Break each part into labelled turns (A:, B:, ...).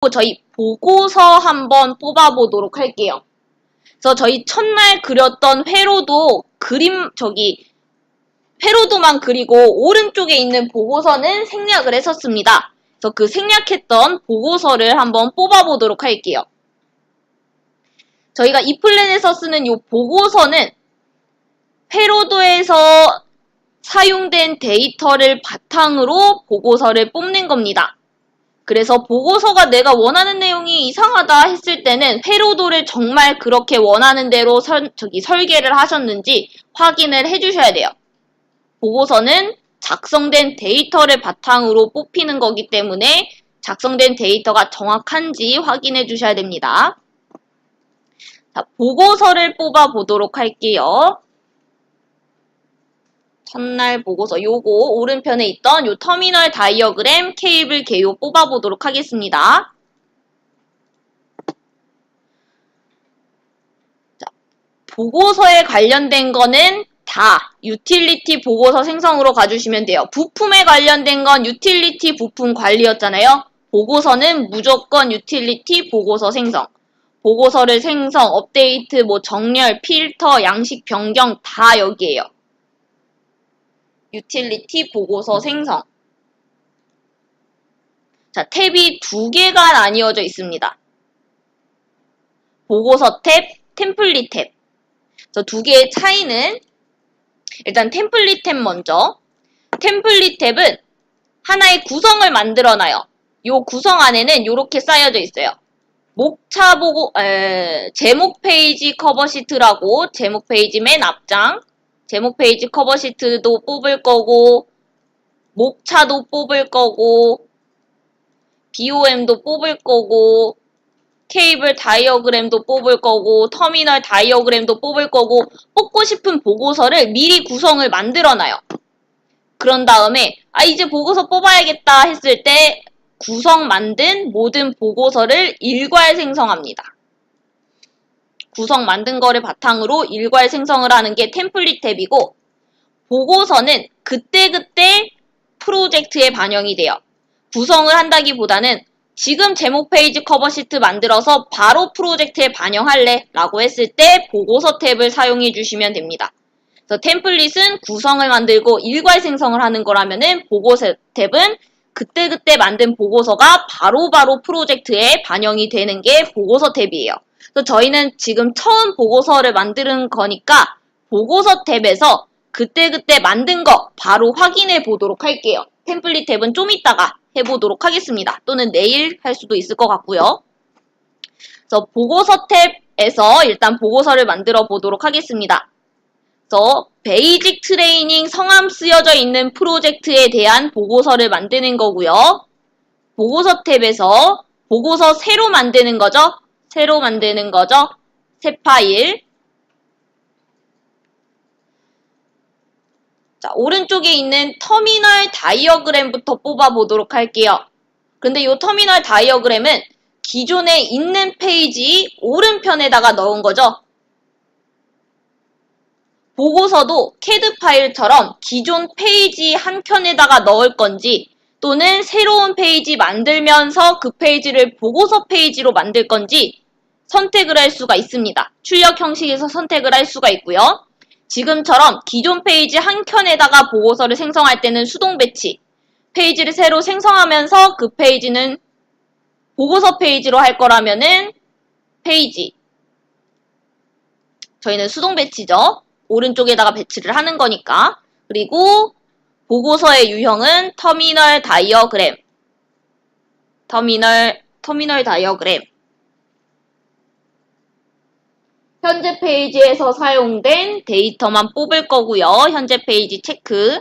A: 저희 보고서 한번 뽑아보도록 할게요. 그래서 저희 첫날 그렸던 회로도 회로도만 그리고 오른쪽에 있는 보고서는 생략을 했었습니다. 그래서 그 생략했던 보고서를 한번 뽑아보도록 할게요. 저희가 이 플랜에서 쓰는 이 보고서는 회로도에서 사용된 데이터를 바탕으로 보고서를 뽑는 겁니다. 그래서 보고서가 내가 원하는 내용이 이상하다 했을 때는 회로도를 정말 그렇게 원하는 대로 설계를 하셨는지 확인을 해주셔야 돼요. 보고서는 작성된 데이터를 바탕으로 뽑히는 거기 때문에 작성된 데이터가 정확한지 확인해 주셔야 됩니다. 자, 보고서를 뽑아 보도록 할게요. 첫날 보고서 요거 오른편에 있던 요 터미널 다이어그램 케이블 개요 뽑아 보도록 하겠습니다. 자, 보고서에 관련된 거는 다 유틸리티 보고서 생성으로 가주시면 돼요. 부품에 관련된 건 유틸리티 부품 관리였잖아요. 보고서는 무조건 유틸리티 보고서 생성. 보고서를 생성, 업데이트, 정렬, 필터, 양식 변경 다 여기에요. 유틸리티 보고서 생성. 자, 탭이 두 개가 나뉘어져 있습니다. 보고서 탭, 템플릿 탭. 저 두 개의 차이는 일단 템플릿 탭 먼저. 템플릿 탭은 하나의 구성을 만들어놔요. 요 구성 안에는 이렇게 쌓여져 있어요. 제목 페이지 커버 시트라고 제목 페이지 맨 앞장, 제목 페이지 커버 시트도 뽑을 거고, 목차도 뽑을 거고, BOM도 뽑을 거고, 케이블 다이어그램도 뽑을 거고, 터미널 다이어그램도 뽑을 거고, 뽑고 싶은 보고서를 미리 구성을 만들어놔요. 그런 다음에 이제 보고서 뽑아야겠다 했을 때 구성 만든 모든 보고서를 일괄 생성합니다. 구성 만든 거를 바탕으로 일괄 생성을 하는 게 템플릿 탭이고, 보고서는 그때그때 프로젝트에 반영이 돼요. 구성을 한다기보다는 지금 제목 페이지 커버 시트 만들어서 바로 프로젝트에 반영할래 라고 했을 때 보고서 탭을 사용해 주시면 됩니다. 그래서 템플릿은 구성을 만들고 일괄 생성을 하는 거라면은 보고서 탭은 그때그때 만든 보고서가 바로바로 프로젝트에 반영이 되는 게 보고서 탭이에요. 그래서 저희는 지금 처음 보고서를 만드는 거니까 보고서 탭에서 그때그때 만든 거 바로 확인해 보도록 할게요. 템플릿 탭은 좀 이따가 해보도록 하겠습니다. 또는 내일 할 수도 있을 것 같고요. 그래서 보고서 탭에서 일단 보고서를 만들어 보도록 하겠습니다. 그래서 베이직 트레이닝 성함 쓰여져 있는 프로젝트에 대한 보고서를 만드는 거고요. 보고서 탭에서 보고서 새로 만드는 거죠. 새 파일. 자, 오른쪽에 있는 터미널 다이어그램부터 뽑아보도록 할게요. 근데 이 터미널 다이어그램은 기존에 있는 페이지 오른편에다가 넣은 거죠. 보고서도 CAD 파일처럼 기존 페이지 한 켠에다가 넣을 건지 또는 새로운 페이지 만들면서 그 페이지를 보고서 페이지로 만들 건지 선택을 할 수가 있습니다. 출력 형식에서 선택을 할 수가 있고요. 지금처럼 기존 페이지 한 켠에다가 보고서를 생성할 때는 수동 배치, 페이지를 새로 생성하면서 그 페이지는 보고서 페이지로 할 거라면은 페이지. 저희는 수동 배치죠. 오른쪽에다가 배치를 하는 거니까. 그리고 보고서의 유형은 터미널 다이어그램. 터미널 다이어그램. 현재 페이지에서 사용된 데이터만 뽑을 거고요. 현재 페이지 체크.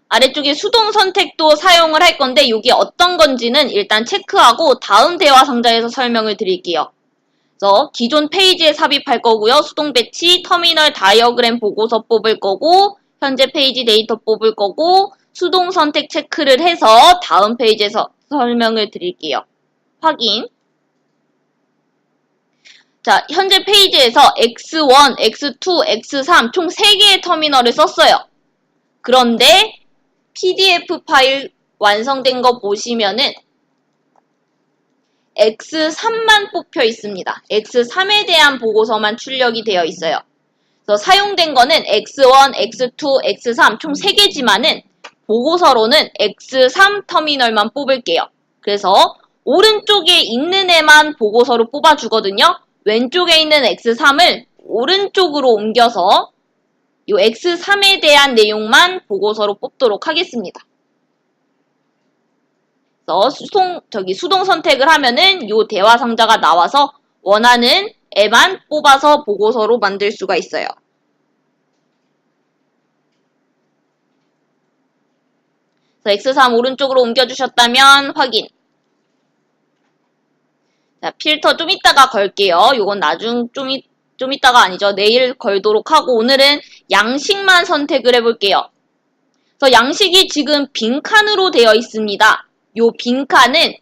A: 아래쪽에 수동 선택도 사용을 할 건데 이게 어떤 건지는 일단 체크하고 다음 대화 상자에서 설명을 드릴게요. 그래서 기존 페이지에 삽입할 거고요. 수동 배치, 터미널 다이어그램 보고서 뽑을 거고 현재 페이지 데이터 뽑을 거고 수동 선택 체크를 해서 다음 페이지에서 설명을 드릴게요. 확인. 자, 현재 페이지에서 X1, X2, X3 총 3개의 터미널을 썼어요. 그런데 PDF 파일 완성된 거 보시면은 X3만 뽑혀 있습니다. X3에 대한 보고서만 출력이 되어 있어요. 그래서 사용된 거는 X1, X2, X3 총 3개지만은 보고서로는 X3 터미널만 뽑을게요. 그래서 오른쪽에 있는 애만 보고서로 뽑아주거든요. 왼쪽에 있는 X3을 오른쪽으로 옮겨서 이 X3에 대한 내용만 보고서로 뽑도록 하겠습니다. 그래서 수동 선택을 하면은 이 대화 상자가 나와서 원하는 애만 뽑아서 보고서로 만들 수가 있어요. 그래서 X3 오른쪽으로 옮겨주셨다면 확인. 자, 필터 좀 이따가 걸게요. 요건 좀 이따가 아니죠. 내일 걸도록 하고 오늘은 양식만 선택을 해볼게요. 그래서 양식이 지금 빈칸으로 되어 있습니다. 요 빈칸은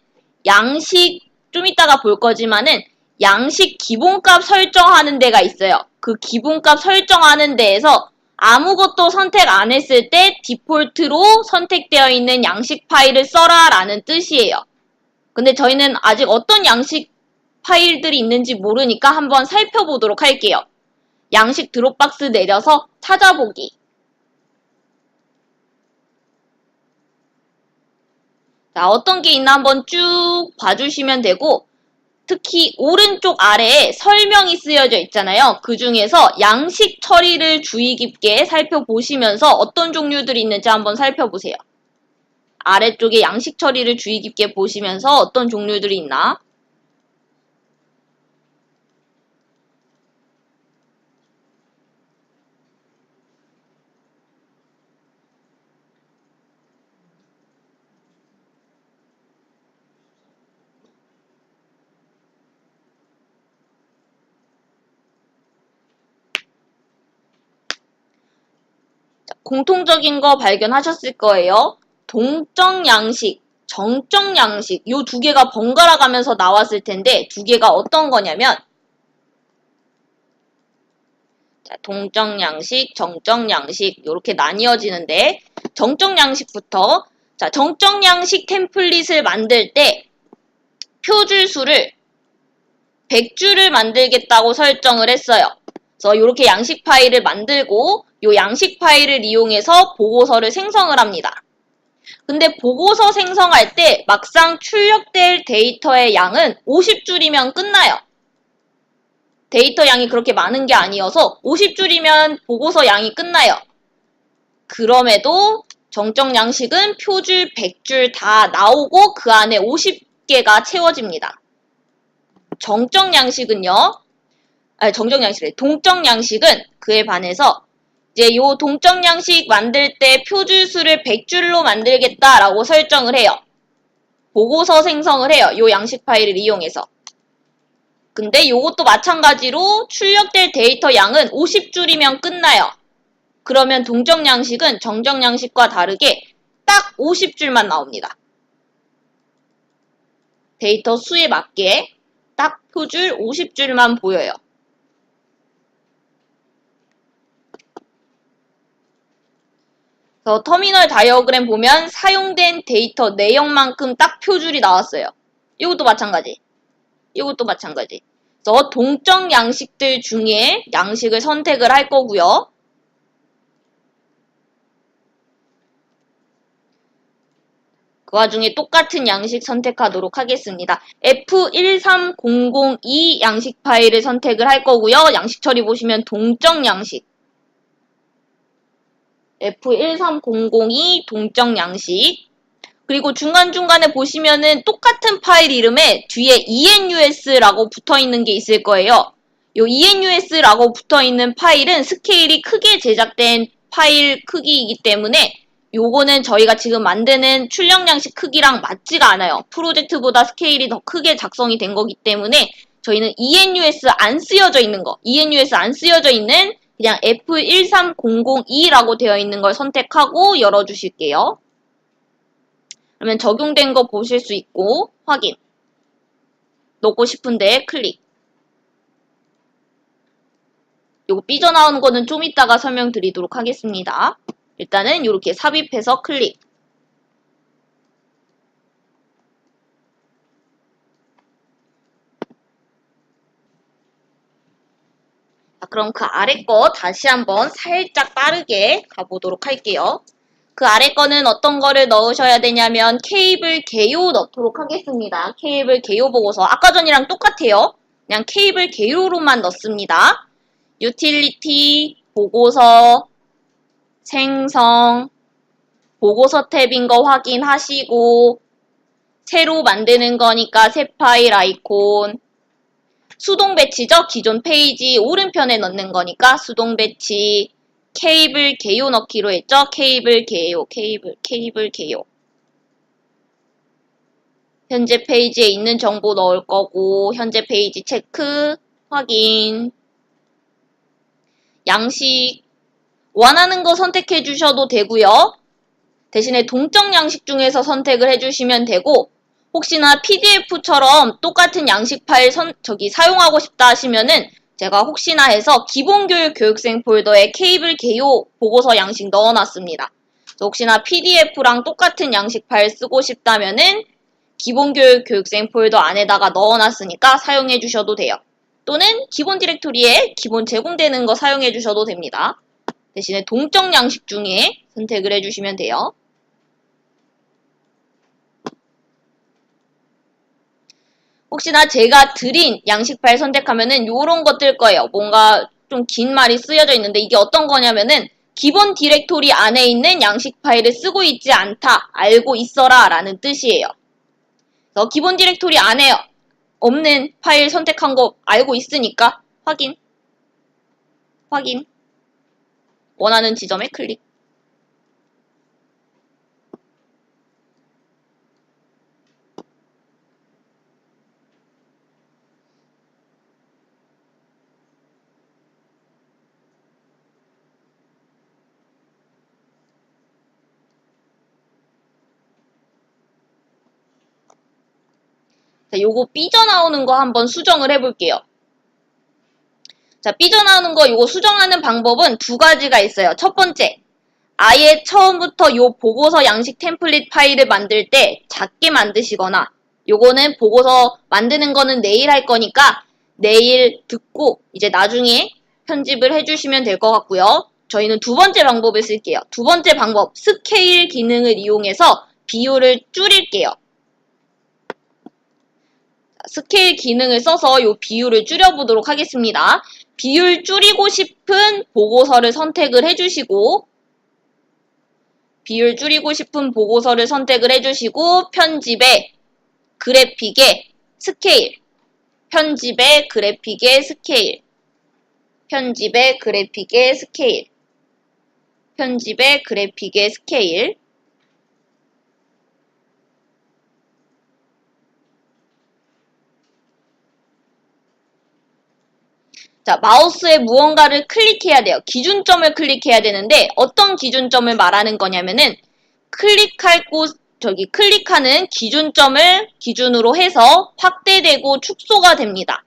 A: 양식 좀 이따가 볼 거지만은 양식 기본값 설정하는 데가 있어요. 그 기본값 설정하는 데에서 아무것도 선택 안 했을 때 디폴트로 선택되어 있는 양식 파일을 써라 라는 뜻이에요. 근데 저희는 아직 어떤 양식 파일들이 있는지 모르니까 한번 살펴보도록 할게요. 양식 드롭박스 내려서 찾아보기. 자, 어떤 게 있나 한번 쭉 봐주시면 되고 특히 오른쪽 아래에 설명이 쓰여져 있잖아요. 그 중에서 양식 처리를 주의 깊게 살펴보시면서 어떤 종류들이 있는지 한번 살펴보세요. 아래쪽에 양식 처리를 주의 깊게 보시면서 어떤 종류들이 있나? 공통적인 거 발견하셨을 거예요. 동적 양식, 정적 양식 이 두 개가 번갈아 가면서 나왔을 텐데 두 개가 어떤 거냐면 자, 동적 양식, 정적 양식 이렇게 나뉘어지는데 정적 양식부터 자, 정적 양식 템플릿을 만들 때 표줄 수를 100줄을 만들겠다고 설정을 했어요. 그래서 이렇게 양식 파일을 만들고 이 양식 파일을 이용해서 보고서를 생성을 합니다. 근데 보고서 생성할 때 막상 출력될 데이터의 양은 50줄이면 끝나요. 데이터 양이 그렇게 많은 게 아니어서 50줄이면 보고서 양이 끝나요. 그럼에도 정적 양식은 표줄 100줄 다 나오고 그 안에 50개가 채워집니다. 정적 양식은요. 동적 양식은 그에 반해서 이제 요 동적 양식 만들 때 표줄 수를 100줄로 만들겠다라고 설정을 해요. 보고서 생성을 해요. 요 양식 파일을 이용해서. 근데 요것도 마찬가지로 출력될 데이터 양은 50줄이면 끝나요. 그러면 동적 양식은 정적 양식과 다르게 딱 50줄만 나옵니다. 데이터 수에 맞게 딱 표줄 50줄만 보여요. 그래서 터미널 다이어그램 보면 사용된 데이터 내역만큼 딱 표줄이 나왔어요. 이것도 마찬가지. 이것도 마찬가지. 그래서 동적 양식들 중에 양식을 선택을 할 거고요. 그 와중에 똑같은 양식 선택하도록 하겠습니다. F13002 양식 파일을 선택을 할 거고요. 양식 처리 보시면 동적 양식. F13002 동적 양식. 그리고 중간중간에 보시면은 똑같은 파일 이름에 뒤에 ENUS라고 붙어 있는 게 있을 거예요. 요 ENUS라고 붙어 있는 파일은 스케일이 크게 제작된 파일 크기이기 때문에 요거는 저희가 지금 만드는 출력 양식 크기랑 맞지가 않아요. 프로젝트보다 스케일이 더 크게 작성이 된 거기 때문에 저희는 ENUS 안 쓰여져 있는 거, ENUS 안 쓰여져 있는 그냥 F13002라고 되어 있는 걸 선택하고 열어주실게요. 그러면 적용된 거 보실 수 있고 확인. 넣고 싶은데 클릭. 요거 삐져나오는 거는 좀 이따가 설명드리도록 하겠습니다. 일단은 이렇게 삽입해서 클릭. 자, 그럼 그 아래 거 다시 한번 살짝 빠르게 가보도록 할게요. 그 아래 거는 어떤 거를 넣으셔야 되냐면 케이블 개요 넣도록 하겠습니다. 케이블 개요 보고서 아까 전이랑 똑같아요. 그냥 케이블 개요로만 넣습니다. 유틸리티, 보고서, 생성, 보고서 탭인 거 확인하시고 새로 만드는 거니까 새 파일 아이콘, 수동 배치죠? 기존 페이지 오른편에 넣는 거니까 수동 배치, 케이블 개요 넣기로 했죠? 케이블 개요, 케이블 개요. 현재 페이지에 있는 정보 넣을 거고, 현재 페이지 체크, 확인, 양식, 원하는 거 선택해 주셔도 되고요. 대신에 동적 양식 중에서 선택을 해주시면 되고, 혹시나 PDF처럼 똑같은 양식 파일 사용하고 싶다 하시면은 제가 혹시나 해서 기본교육 교육생 폴더에 케이블 개요 보고서 양식 넣어놨습니다. 혹시나 PDF랑 똑같은 양식 파일 쓰고 싶다면은 기본교육 교육생 폴더 안에다가 넣어놨으니까 사용해 주셔도 돼요. 또는 기본 디렉토리에 기본 제공되는 거 사용해 주셔도 됩니다. 대신에 동적 양식 중에 선택을 해주시면 돼요. 혹시나 제가 드린 양식 파일 선택하면은 요런 거 뜰 거예요. 뭔가 좀 긴 말이 쓰여져 있는데 이게 어떤 거냐면은 기본 디렉토리 안에 있는 양식 파일을 쓰고 있지 않다, 알고 있어라 라는 뜻이에요. 그래서 기본 디렉토리 안에 없는 파일 선택한 거 알고 있으니까 확인, 원하는 지점에 클릭. 자, 요거 삐져나오는 거 한번 수정을 해볼게요. 자, 삐져나오는 거 요거 수정하는 방법은 두 가지가 있어요. 첫 번째, 아예 처음부터 요 보고서 양식 템플릿 파일을 만들 때 작게 만드시거나 요거는 보고서 만드는 거는 내일 할 거니까 내일 듣고 이제 나중에 편집을 해주시면 될 것 같고요. 저희는 두 번째 방법을 쓸게요. 두 번째 방법, 스케일 기능을 이용해서 비율을 줄일게요. 스케일 기능을 써서 요 비율을 줄여보도록 하겠습니다. 비율 줄이고 싶은 보고서를 선택을 해주시고 비율 줄이고 싶은 보고서를 선택을 해주시고 편집에 그래픽에 스케일 편집에 그래픽에 스케일 편집에 그래픽에 스케일 편집에 그래픽에 스케일 자, 마우스에 무언가를 클릭해야 돼요. 기준점을 클릭해야 되는데 어떤 기준점을 말하는 거냐면은 클릭하는 기준점을 기준으로 해서 확대되고 축소가 됩니다.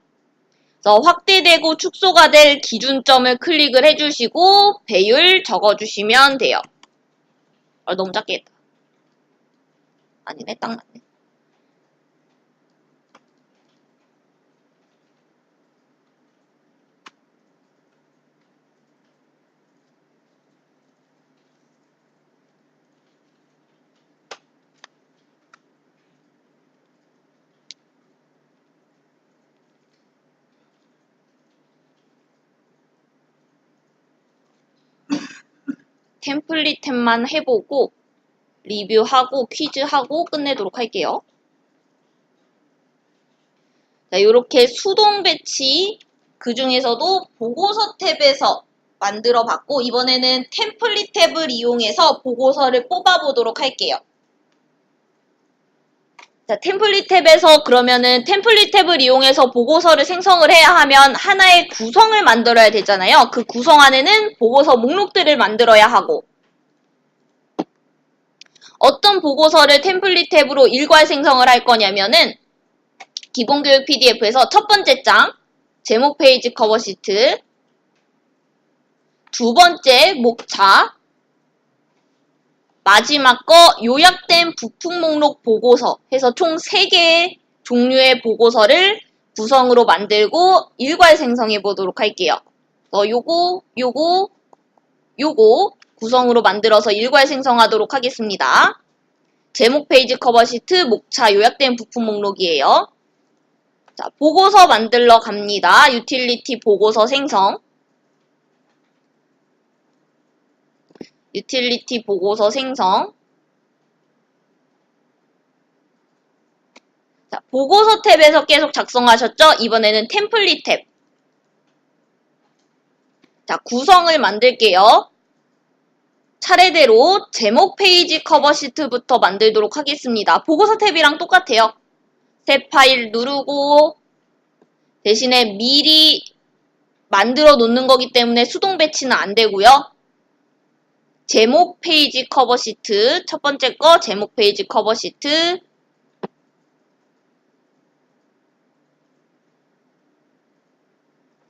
A: 그래서 확대되고 축소가 될 기준점을 클릭을 해주시고 배율 적어주시면 돼요. 너무 작게 했다. 아니네, 딱 맞네. 템플릿 탭만 해보고 리뷰하고 퀴즈하고 끝내도록 할게요. 자, 이렇게 수동 배치 그 중에서도 보고서 탭에서 만들어 봤고 이번에는 템플릿 탭을 이용해서 보고서를 뽑아 보도록 할게요. 자, 템플릿 탭에서 그러면은 템플릿 탭을 이용해서 보고서를 생성을 해야 하면 하나의 구성을 만들어야 되잖아요. 그 구성 안에는 보고서 목록들을 만들어야 하고 어떤 보고서를 템플릿 탭으로 일괄 생성을 할 거냐면은 기본교육 PDF에서 첫 번째 장 제목 페이지 커버 시트 두 번째 목차 마지막 거 요약된 부품 목록 보고서 해서 총 3개의 종류의 보고서를 구성으로 만들고 일괄 생성해 보도록 할게요. 요거 구성으로 만들어서 일괄 생성하도록 하겠습니다. 제목 페이지 커버 시트, 목차, 요약된 부품 목록이에요. 자, 보고서 만들러 갑니다. 유틸리티 보고서 생성. 유틸리티 보고서 생성. 자, 보고서 탭에서 계속 작성하셨죠? 이번에는 템플릿 탭. 자, 구성을 만들게요. 차례대로 제목 페이지 커버 시트부터 만들도록 하겠습니다. 보고서 탭이랑 똑같아요. 새 파일 누르고 대신에 미리 만들어 놓는 거기 때문에 수동 배치는 안 되고요. 제목 페이지 커버 시트 첫 번째 거 제목 페이지 커버 시트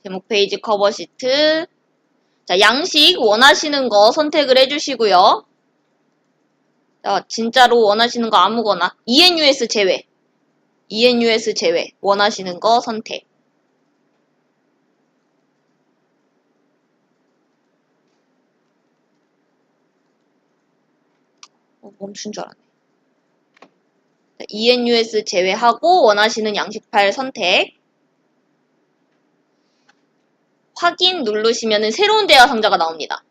A: 제목 페이지 커버 시트 자, 양식 원하시는 거 선택을 해주시고요. 자, 진짜로 원하시는 거 아무거나 ENUS 제외 ENUS 제외 원하시는 거 선택 멈춘 줄 알았네. 자, ENUS 제외하고 원하시는 양식 파일 선택 확인 누르시면 새로운 대화 상자가 나옵니다.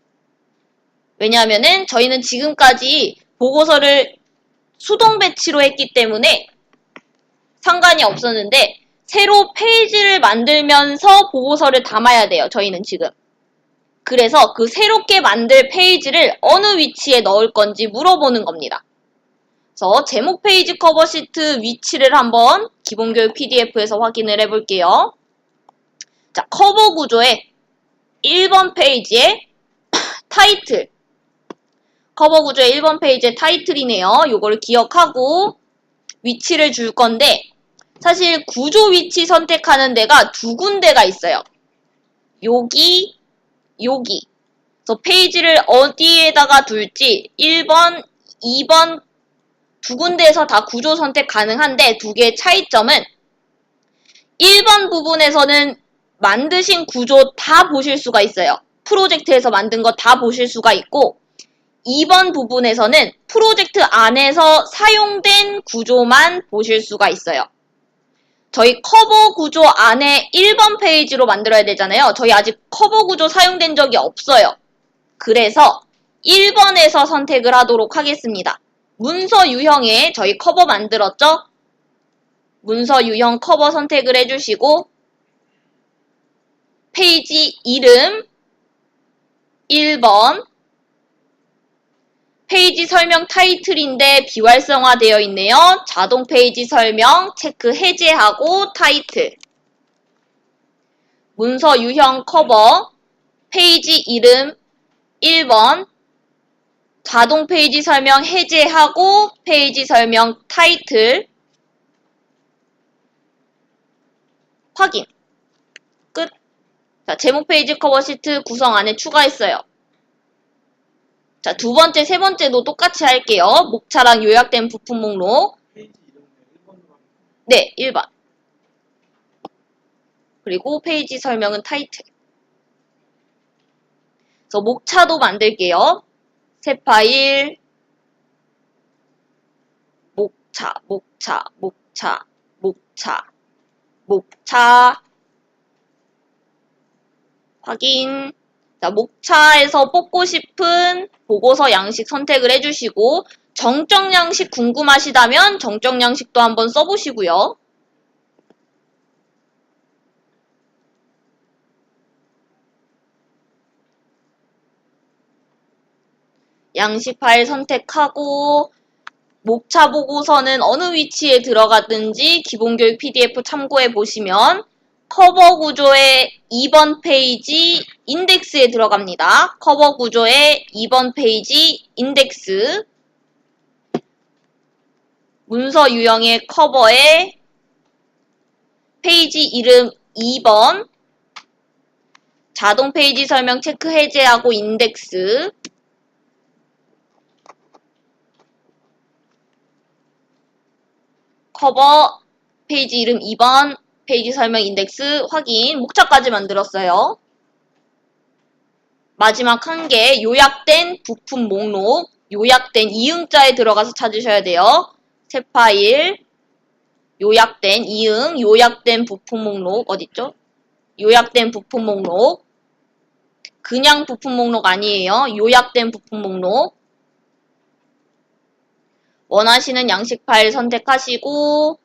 A: 왜냐하면은 저희는 지금까지 보고서를 수동 배치로 했기 때문에 상관이 없었는데 새로 페이지를 만들면서 보고서를 담아야 돼요. 저희는 지금. 그래서 그 새롭게 만들 페이지를 어느 위치에 넣을 건지 물어보는 겁니다. 그래서 제목 페이지 커버 시트 위치를 한번 기본교육 PDF에서 확인을 해볼게요. 자, 커버 구조의 1번 페이지에 타이틀. 커버 구조의 1번 페이지의 타이틀이네요. 요거를 기억하고 위치를 줄 건데 사실 구조 위치 선택하는 데가 두 군데가 있어요. 여기. 그래서 페이지를 어디에다가 둘지 1번, 2번 두 군데에서 다 구조 선택 가능한데 두 개의 차이점은 1번 부분에서는 만드신 구조 다 보실 수가 있어요. 프로젝트에서 만든 거 다 보실 수가 있고 2번 부분에서는 프로젝트 안에서 사용된 구조만 보실 수가 있어요. 저희 커버 구조 안에 1번 페이지로 만들어야 되잖아요. 저희 아직 커버 구조 사용된 적이 없어요. 그래서 1번에서 선택을 하도록 하겠습니다. 문서 유형에 저희 커버 만들었죠? 문서 유형 커버 선택을 해주시고 페이지 이름 1번 페이지 설명 타이틀인데 비활성화되어 있네요. 자동 페이지 설명 체크 해제하고 타이틀 문서 유형 커버 페이지 이름 1번 자동 페이지 설명 해제하고 페이지 설명 타이틀 확인 끝. 자, 제목 페이지 커버 시트 구성 안에 추가했어요. 자, 두 번째, 세 번째도 똑같이 할게요. 목차랑 요약된 부품 목록. 네, 1번. 그리고 페이지 설명은 타이틀. 그래서 목차도 만들게요. 새 파일, 목차. 확인. 자, 목차에서 뽑고 싶은 보고서 양식 선택을 해주시고 정적 양식 궁금하시다면 정적 양식도 한번 써보시고요. 양식 파일 선택하고 목차 보고서는 어느 위치에 들어갔든지 기본교육 PDF 참고해 보시면 커버 구조의 2번 페이지 인덱스에 들어갑니다. 커버 구조의 2번 페이지 인덱스 문서 유형의 커버에 페이지 이름 2번 자동 페이지 설명 체크 해제하고 인덱스 커버 페이지 이름 2번 페이지 설명 인덱스 확인 목차까지 만들었어요. 마지막 한 개, 요약된 부품 목록, 요약된 이응자에 들어가서 찾으셔야 돼요. 새 파일, 요약된 이응, 요약된 부품 목록, 어딨죠? 요약된 부품 목록. 그냥 부품 목록 아니에요. 요약된 부품 목록. 원하시는 양식 파일 선택하시고,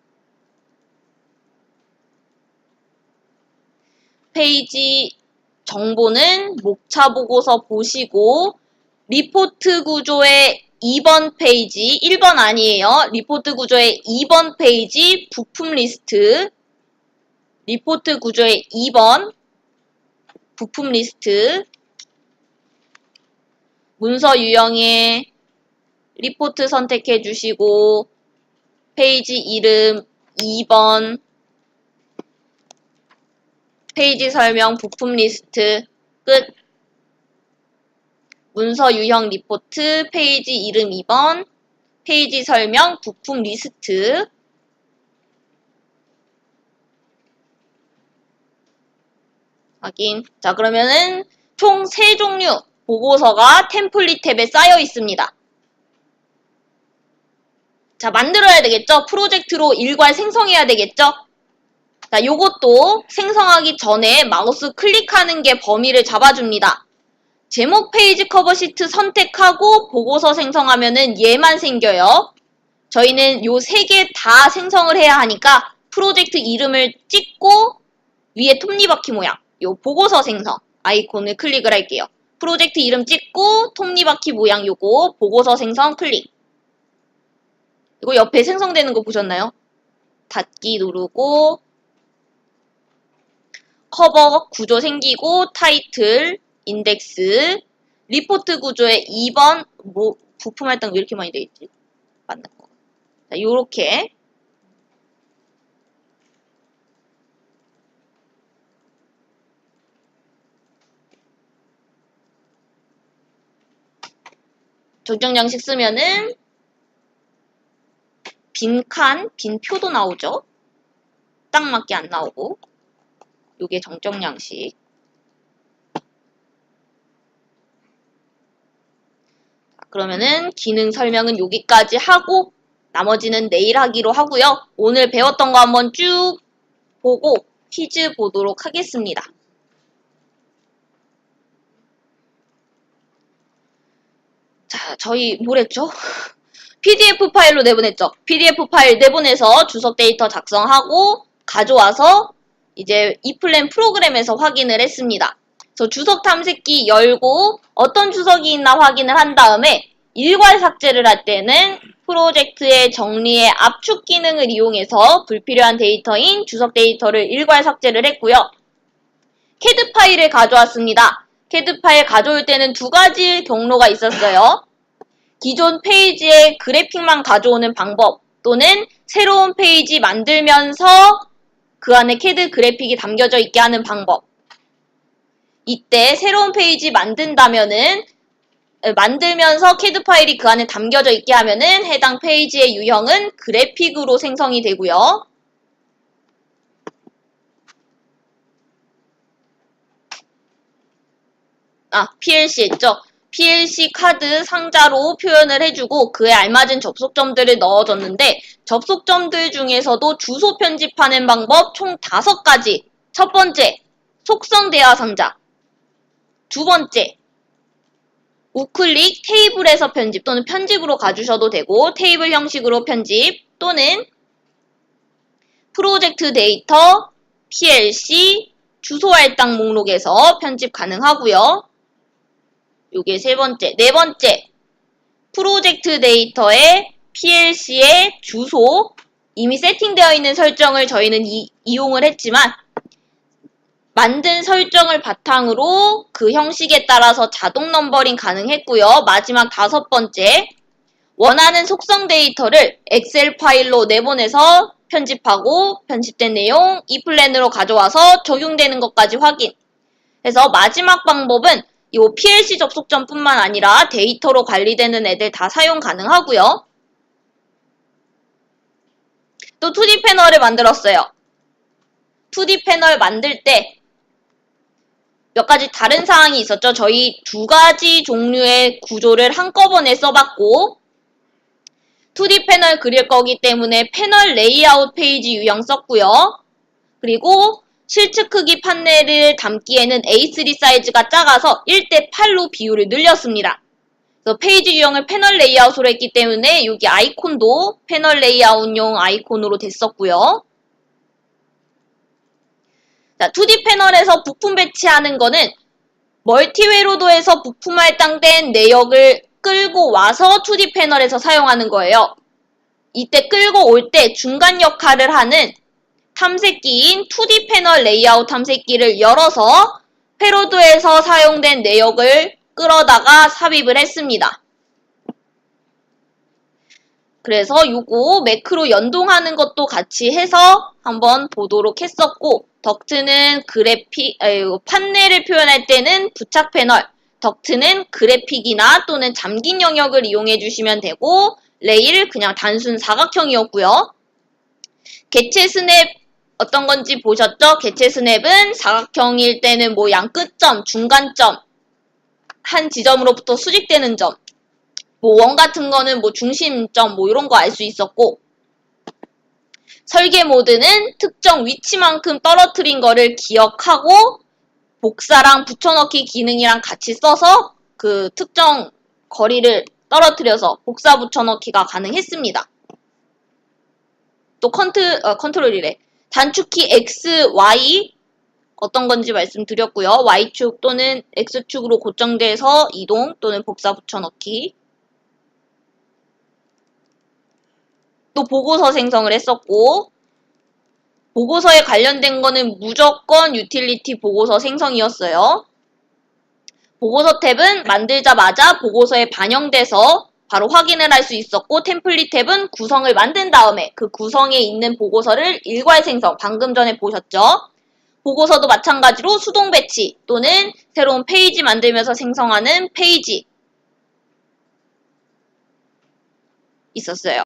A: 페이지 정보는 목차 보고서 보시고, 리포트 구조의 2번 페이지, 1번 아니에요. 리포트 구조의 2번 페이지 부품 리스트, 리포트 구조의 2번 부품 리스트, 문서 유형에 리포트 선택해 주시고, 페이지 이름 2번, 페이지 설명 부품 리스트, 끝. 문서 유형 리포트, 페이지 이름 2번, 페이지 설명 부품 리스트. 확인. 자, 그러면은 총 3종류 보고서가 템플릿 탭에 쌓여 있습니다. 자, 만들어야 되겠죠? 프로젝트로 일괄 생성해야 되겠죠? 자, 요것도 생성하기 전에 마우스 클릭하는 게 범위를 잡아줍니다. 제목 페이지 커버 시트 선택하고 보고서 생성하면은 얘만 생겨요. 저희는 요 3개 다 생성을 해야 하니까 프로젝트 이름을 찍고 위에 톱니바퀴 모양, 요 보고서 생성 아이콘을 클릭을 할게요. 프로젝트 이름 찍고 톱니바퀴 모양 요거 보고서 생성 클릭. 이거 옆에 생성되는 거 보셨나요? 닫기 누르고 커버 구조 생기고 타이틀, 인덱스, 리포트 구조의 2번 부품 할당 왜 이렇게 많이 되어있지? 맞는 거. 자, 요렇게 조정 양식 쓰면은 빈 칸, 빈 표도 나오죠? 딱 맞게 안 나오고 요게 정정 양식. 그러면은 기능 설명은 여기까지 하고 나머지는 내일 하기로 하고요. 오늘 배웠던 거 한번 쭉 보고 퀴즈 보도록 하겠습니다. 자, 저희 뭐랬죠? PDF 파일로 내보냈죠. PDF 파일 내보내서 주석 데이터 작성하고 가져와서 이제 이플랜 프로그램에서 확인을 했습니다. 그래서 주석 탐색기 열고 어떤 주석이 있나 확인을 한 다음에 일괄 삭제를 할 때는 프로젝트의 정리의 압축 기능을 이용해서 불필요한 데이터인 주석 데이터를 일괄 삭제를 했고요. CAD 파일을 가져왔습니다. CAD 파일 가져올 때는 2가지 경로가 있었어요. 기존 페이지에 그래픽만 가져오는 방법 또는 새로운 페이지 만들면서 그 안에 CAD 그래픽이 담겨져 있게 하는 방법. 이때 새로운 페이지 만든다면은 만들면서 CAD 파일이 그 안에 담겨져 있게 하면은 해당 페이지의 유형은 그래픽으로 생성이 되고요. PLC 했죠. PLC 카드 상자로 표현을 해주고 그에 알맞은 접속점들을 넣어줬는데 접속점들 중에서도 주소 편집하는 방법 총 5가지. 첫 번째, 속성 대화 상자. 두 번째, 우클릭 테이블에서 편집 또는 편집으로 가주셔도 되고 테이블 형식으로 편집 또는 프로젝트 데이터, PLC, 주소 할당 목록에서 편집 가능하고요. 요게 세 번째. 네 번째, 프로젝트 데이터에 PLC의 주소, 이미 세팅되어 있는 설정을 저희는 이용을 했지만 만든 설정을 바탕으로 그 형식에 따라서 자동 넘버링 가능했고요. 마지막 5번째, 원하는 속성 데이터를 엑셀 파일로 내보내서 편집하고 편집된 내용 이플랜으로 가져와서 적용되는 것까지 확인. 그래서 마지막 방법은 이 PLC 접속점뿐만 아니라 데이터로 관리되는 애들 다 사용 가능하고요. 또 2D 패널을 만들었어요. 2D 패널 만들 때 몇 가지 다른 사항이 있었죠. 저희 두 가지 종류의 구조를 한꺼번에 써봤고 2D 패널 그릴 거기 때문에 패널 레이아웃 페이지 유형 썼고요. 그리고 실측 크기 판넬을 담기에는 A3 사이즈가 작아서 1:8로 비율을 늘렸습니다. 그래서 페이지 유형을 패널 레이아웃으로 했기 때문에 여기 아이콘도 패널 레이아웃용 아이콘으로 됐었고요. 자, 2D 패널에서 부품 배치하는 거는 멀티회로도에서 부품 할당된 내역을 끌고 와서 2D 패널에서 사용하는 거예요. 이때 끌고 올 때 중간 역할을 하는 탐색기인 2D 패널 레이아웃 탐색기를 열어서 회로도에서 사용된 내역을 끌어다가 삽입을 했습니다. 그래서 요거 매크로 연동하는 것도 같이 해서 한번 보도록 했었고 덕트는 판넬을 표현할 때는 부착 패널, 덕트는 그래픽이나 또는 잠긴 영역을 이용해 주시면 되고 레일 그냥 단순 사각형이었고요. 개체 스냅 어떤 건지 보셨죠? 개체 스냅은 사각형일 때는 뭐 양 끝점, 중간점, 한 지점으로부터 수직되는 점, 뭐 원 같은 거는 뭐 중심점 뭐 이런 거 알 수 있었고 설계 모드는 특정 위치만큼 떨어뜨린 거를 기억하고 복사랑 붙여넣기 기능이랑 같이 써서 그 특정 거리를 떨어뜨려서 복사 붙여넣기가 가능했습니다. 또 컨트롤이래. 단축키 X, Y 어떤 건지 말씀드렸고요. Y축 또는 X축으로 고정돼서 이동 또는 복사 붙여넣기. 또 보고서 생성을 했었고 보고서에 관련된 거는 무조건 유틸리티 보고서 생성이었어요. 보고서 탭은 만들자마자 보고서에 반영돼서 바로 확인을 할 수 있었고 템플릿 탭은 구성을 만든 다음에 그 구성에 있는 보고서를 일괄 생성, 방금 전에 보셨죠? 보고서도 마찬가지로 수동 배치 또는 새로운 페이지 만들면서 생성하는 페이지 있었어요.